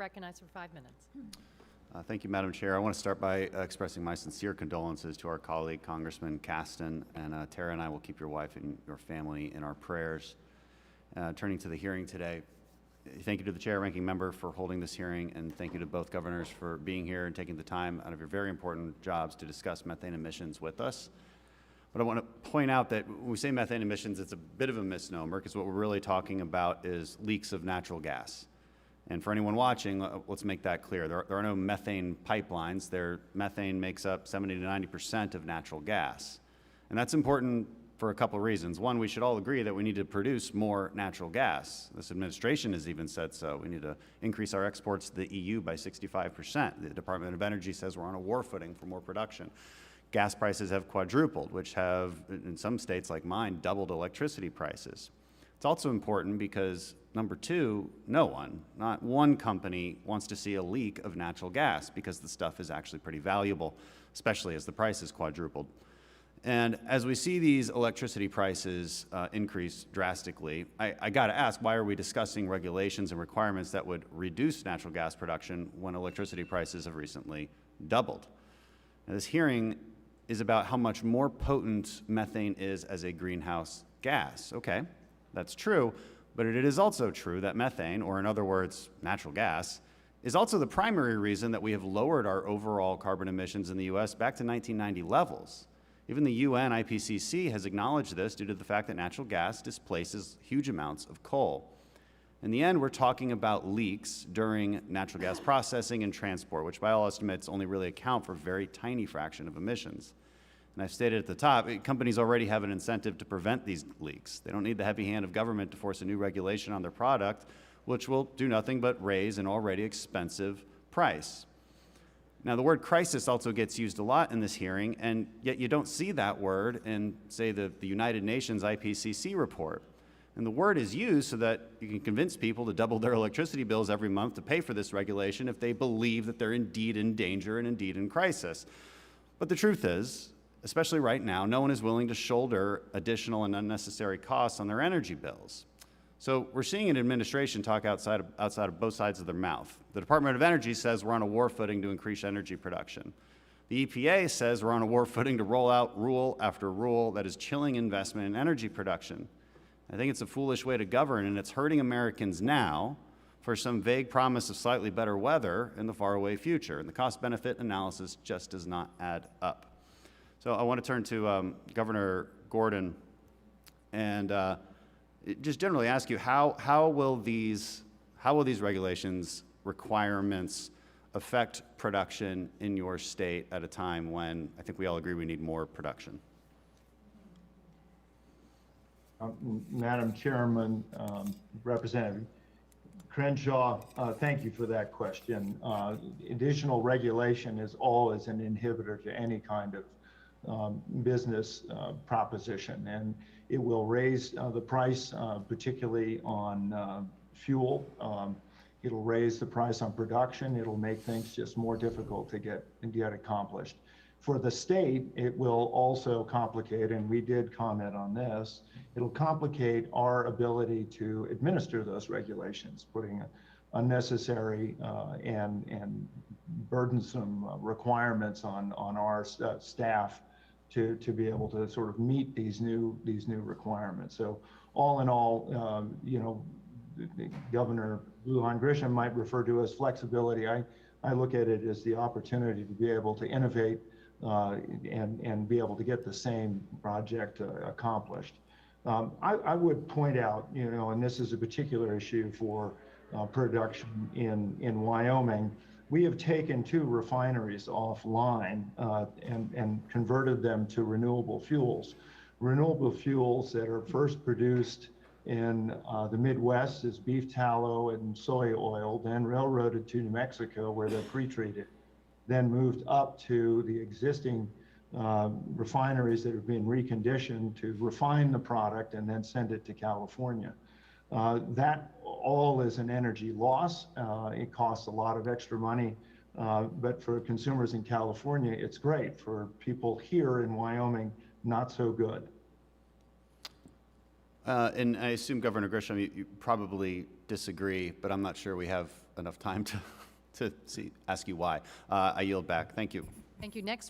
Recognized for 5 minutes. Thank you, Madam Chair. I want to start by expressing my sincere condolences to our colleague, Congressman Caston, and Tara and I will keep your wife and your family in our prayers. Turning to the hearing today, thank you to the Chair, Ranking Member, for holding this hearing, and thank you to both governors for being here and taking the time out of your very important jobs to discuss methane emissions with us. But I want to point out that when we say methane emissions, it's a bit of a misnomer, because what we're really talking about is leaks of natural gas. And for anyone watching, let's make that clear. There are no methane pipelines. Methane makes up 70 to 90% of natural gas. And that's important for a couple of reasons. One, we should all agree that we need to produce more natural gas. This administration has even said so. We need to increase our exports to the EU by 65%. The Department of Energy says we're on a war footing for more production. Gas prices have quadrupled, which have, in some states like mine, doubled electricity prices. It's also important because, number two, not one company wants to see a leak of natural gas, because the stuff is actually pretty valuable, especially as the price has quadrupled. And as we see these electricity prices increase drastically, I got to ask, why are we discussing regulations and requirements that would reduce natural gas production when electricity prices have recently doubled? Now, this hearing is about how much more potent methane is as a greenhouse gas. Okay, that's true, but it is also true that methane, or in other words, natural gas, is also the primary reason that we have lowered our overall carbon emissions in the U.S. back to 1990 levels. Even the UN IPCC has acknowledged this due to the fact that natural gas displaces huge amounts of coal. In the end, we're talking about leaks during natural gas processing and transport, which by all estimates only really account for a very tiny fraction of emissions. And I've stated at the top, companies already have an incentive to prevent these leaks. They don't need the heavy hand of government to force a new regulation on their product, which will do nothing but raise an already expensive price. Now, the word crisis also gets used a lot in this hearing, and yet you don't see that word in, say, the United Nations IPCC report. And the word is used so that you can convince people to double their electricity bills every month to pay for this regulation if they believe that they're indeed in danger and indeed in crisis. But the truth is, especially right now, no one is willing to shoulder additional and unnecessary costs on their energy bills. So we're seeing an administration talk outside of both sides of their mouth. The Department of Energy says we're on a war footing to increase energy production. The EPA says we're on a war footing to roll out rule after rule that is chilling investment in energy production. I think it's a foolish way to govern, and it's hurting Americans now for some vague promise of slightly better weather in the faraway future. And the cost-benefit analysis just does not add up. So I want to turn to Governor Gordon and just generally ask you, how will these regulations, requirements affect production in your state at a time when I think we all agree we need more production? Madam Chairman, Representative Crenshaw, thank you for that question. Additional regulation is always an inhibitor to any kind of business proposition, and it will raise the price, particularly on fuel. It'll raise the price on production. It'll make things just more difficult to get accomplished. For the state, it will also complicate, and we did comment on this, it'll complicate our ability to administer those regulations, putting unnecessary and burdensome requirements on our staff to be able to sort of meet these new requirements. So all in all, Governor Lujan Grisham might refer to as flexibility. I look at it as the opportunity to be able to innovate and be able to get the same project accomplished. I would point out, and this is a particular issue for production in Wyoming, we have taken 2 refineries offline and converted them to renewable fuels. Renewable fuels that are first produced in the Midwest as beef tallow and soy oil, then railroaded to New Mexico where they're pre-treated, then moved up to the existing refineries that have been reconditioned to refine the product and then send it to California. That all is an energy loss. It costs a lot of extra money, but for consumers in California, it's great. For people here in Wyoming, not so good. And I assume, Governor Grisham, you probably disagree, but I'm not sure we have enough time to ask you why. I yield back. Thank you. Thank you. Next